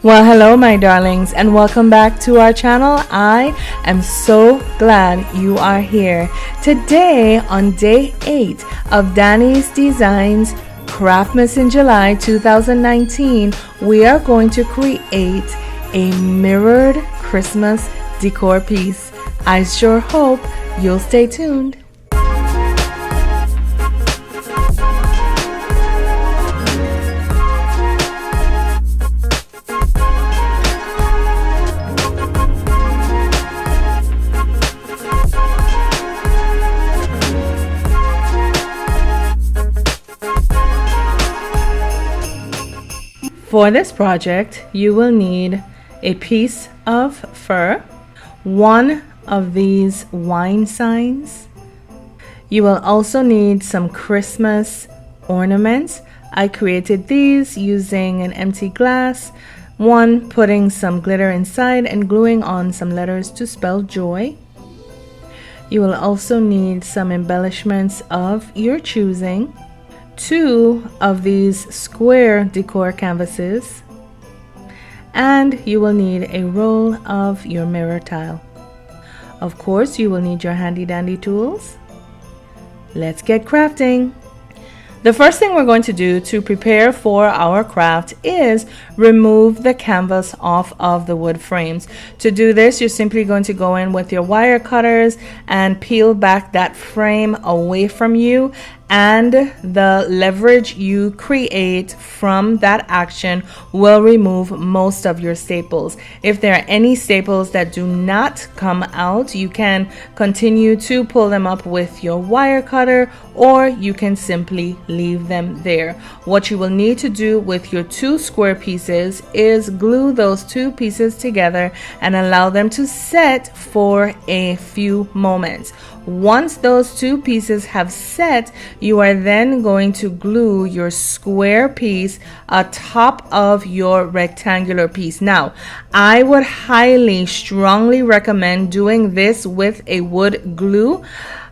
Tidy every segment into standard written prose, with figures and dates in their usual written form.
Well, hello, my darlings, and welcome back to our channel. I am so glad you are here. Today, on day 8 of Danny's Designs Craftmas in July 2019, we are going to create a mirrored Christmas decor piece. I sure hope you'll stay tuned. For this project, you will need a piece of fur, one of these wine signs. You will also need some Christmas ornaments. I created these using an empty glass, one putting some glitter inside and gluing on some letters to spell joy. You will also need some embellishments of your choosing. 2 of these square decor canvases, and you will need a roll of your mirror tile. Of course, you will need your handy dandy tools. Let's get crafting. The first thing we're going to do to prepare for our craft is remove the canvas off of the wood frames. To do this, you're simply going to go in with your wire cutters and peel back that frame away from you, and the leverage you create from that action will remove most of your staples. If there are any staples that do not come out, you can continue to pull them up with your wire cutter, or you can simply leave them there. What you will need to do with your 2 square pieces is glue those 2 pieces together and allow them to set for a few moments. Once those 2 pieces have set, you are then going to glue your square piece atop of your rectangular piece. Now, I would strongly recommend doing this with a wood glue.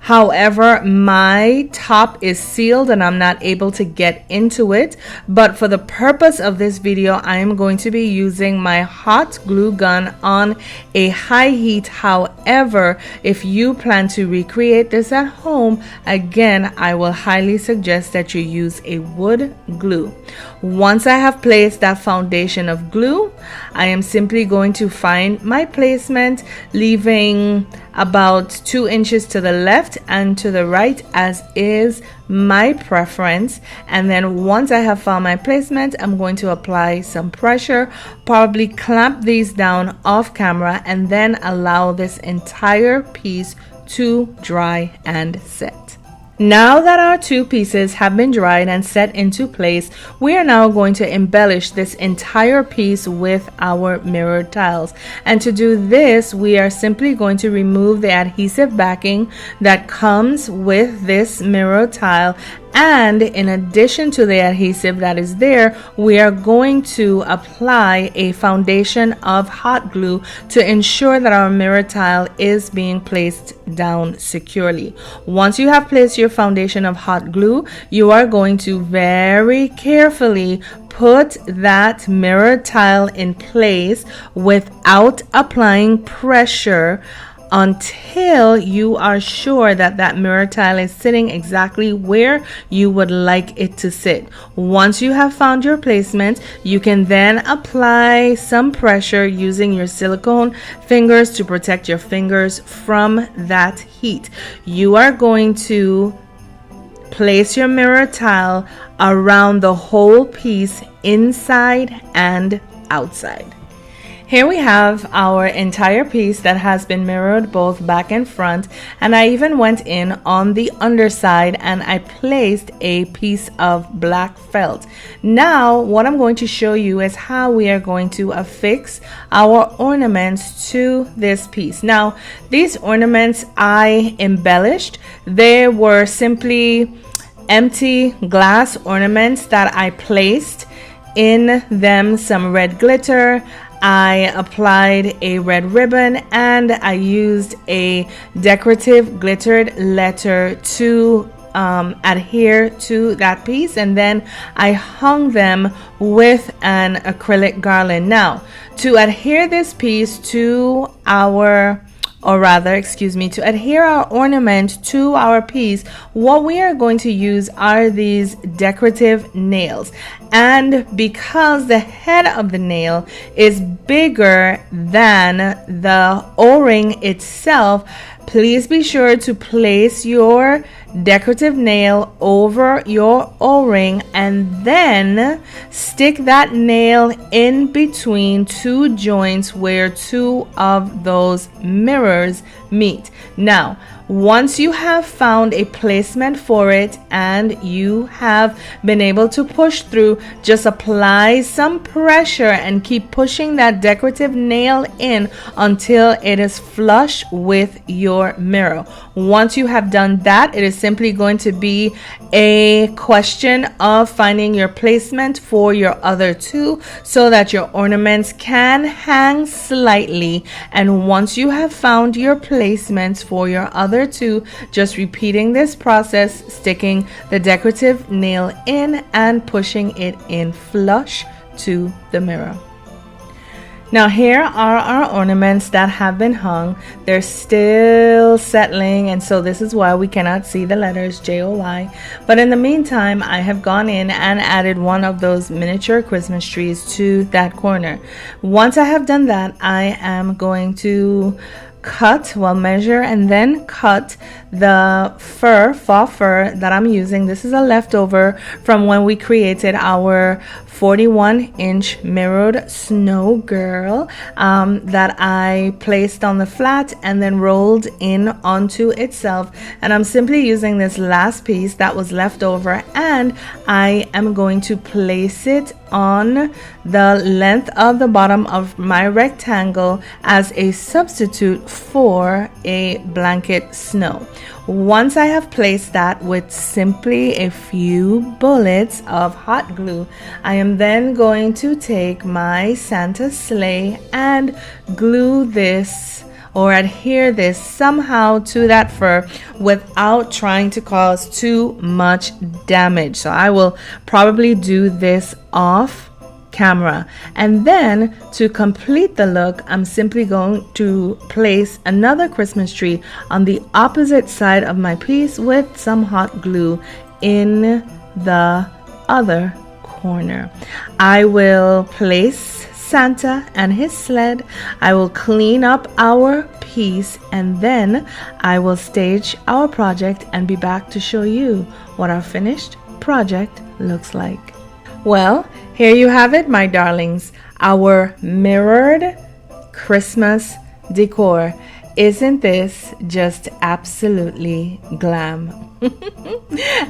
However, my top is sealed and I'm not able to get into it. But for the purpose of this video, I am going to be using my hot glue gun on a high heat. However, if you plan to recreate this at home, again, I will highly suggest that you use a wood glue. Once I have placed that foundation of glue, I am simply going to find my placement, leaving about 2 inches to the left and to the right, as is my preference. And then once I have found my placement, I'm going to apply some pressure, probably clamp these down off camera, and then allow this entire piece to dry and set. Now that our 2 pieces have been dried and set into place, we are now going to embellish this entire piece with our mirrored tiles. And to do this, we are simply going to remove the adhesive backing that comes with this mirror tile. And in addition to the adhesive that is there, we are going to apply a foundation of hot glue to ensure that our mirror tile is being placed down securely. Once you have placed your foundation of hot glue, you are going to very carefully put that mirror tile in place without applying pressure until you are sure that that mirror tile is sitting exactly where you would like it to sit. Once you have found your placement, you can then apply some pressure using your silicone fingers to protect your fingers from that heat. You are going to place your mirror tile around the whole piece, inside and outside. Here we have our entire piece that has been mirrored both back and front, and I even went in on the underside and I placed a piece of black felt. Now what I'm going to show you is how we are going to affix our ornaments to this piece. Now these ornaments I embellished. They were simply empty glass ornaments that I placed in them some red glitter. I applied a red ribbon and I used a decorative glittered letter to adhere to that piece, and then I hung them with an acrylic garland. Now, to adhere this piece to to adhere our ornament to our piece, what we are going to use are these decorative nails. And because the head of the nail is bigger than the O-ring itself, please be sure to place your decorative nail over your O-ring and then stick that nail in between two joints where two of those mirrors meet. Now, once you have found a placement for it and you have been able to push through, just apply some pressure and keep pushing that decorative nail in until it is flush with your mirror. Once you have done that, it is simply going to be a question of finding your placement for your other two so that your ornaments can hang slightly. And once you have found your placements for your other two, just repeating this process, sticking the decorative nail in and pushing it in flush to the mirror. Now here are our ornaments that have been hung. They're still settling, and so this is why we cannot see the letters JOY. But in the meantime, I have gone in and added one of those miniature Christmas trees to that corner. Once I have done that, I am going to measure and then cut the faux fur that I'm using. This is a leftover from when we created our 41-inch mirrored snow girl that I placed on the flat and then rolled in onto itself. And I'm simply using this last piece that was left over, and I am going to place it on the length of the bottom of my rectangle as a substitute for a blanket snow. Once I have placed that with simply a few bullets of hot glue, I am then going to take my Santa sleigh and glue this or adhere this somehow to that fur without trying to cause too much damage. So I will probably do this off camera. And then to complete the look, I'm simply going to place another Christmas tree on the opposite side of my piece with some hot glue in the other corner. I will place Santa and his sled. I will clean up our piece, and then I will stage our project and be back to show you what our finished project looks like. Well, here you have it, my darlings, our mirrored Christmas decor. Isn't this just absolutely glam?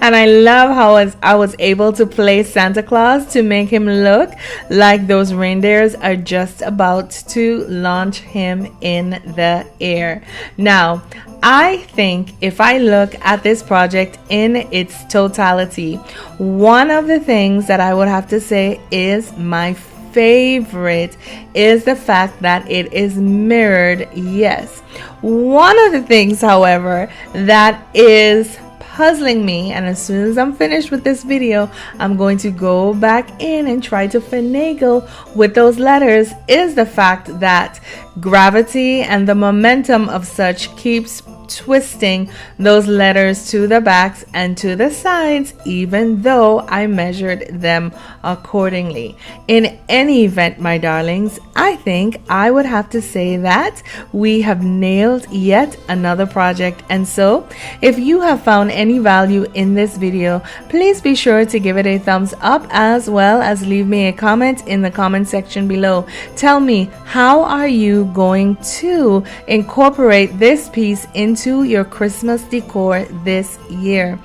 And I love how I was able to place Santa Claus to make him look like those reindeers are just about to launch him in the air. Now, I think if I look at this project in its totality, one of the things that I would have to say is my favorite is the fact that it is mirrored. Yes. One of the things, however, that is puzzling me, and as soon as I'm finished with this video, I'm going to go back in and try to finagle with those letters, is the fact that gravity and the momentum of such keeps twisting those letters to the backs and to the sides, even though I measured them accordingly. In any event, my darlings, I think I would have to say that we have nailed yet another project. And so if you have found any value in this video, please be sure to give it a thumbs up, as well as leave me a comment in the comment section below. Tell me, how are you going to incorporate this piece into your Christmas decor this year?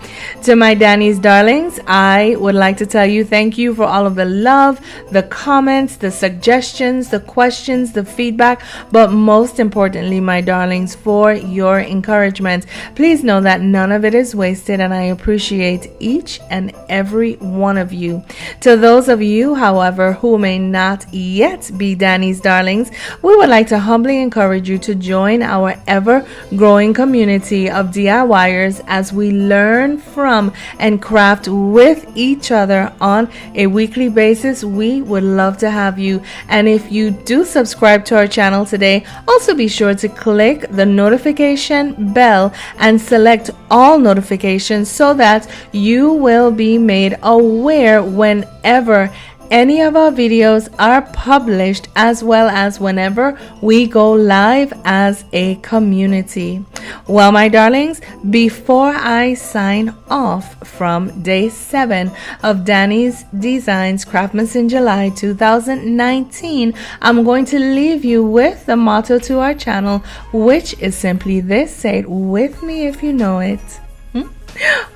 To my Danny's darlings, I would like to tell you thank you for all of the love, the comments, the suggestions, the questions, the feedback, but most importantly, my darlings, for your encouragement. Please know that none of it is wasted, and I appreciate each and every one of you. To those of you, however, who may not yet be Danny's darlings, we would like to humbly encourage you to join our ever-growing community of DIYers as we learn from and craft with each other on a weekly basis. We would love to have you. And if you do subscribe to our channel today, also be sure to click the notification bell and select all notifications so that you will be made aware whenever any of our videos are published, as well as whenever we go live as a community. Well, my darlings, before I sign off from day 7 of Danny's Designs Craftmas in July 2019, I'm going to leave you with the motto to our channel, which is simply this. Say it with me if you know it.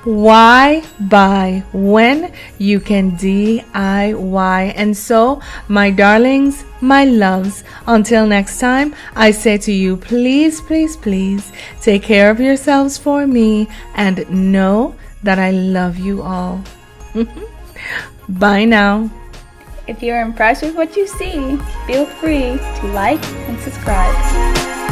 Why buy when you can DIY? And so, my darlings, my loves, until next time, I say to you, please, please, please take care of yourselves for me and know that I love you all. Bye now. If you're impressed with what you see, feel free to like and subscribe.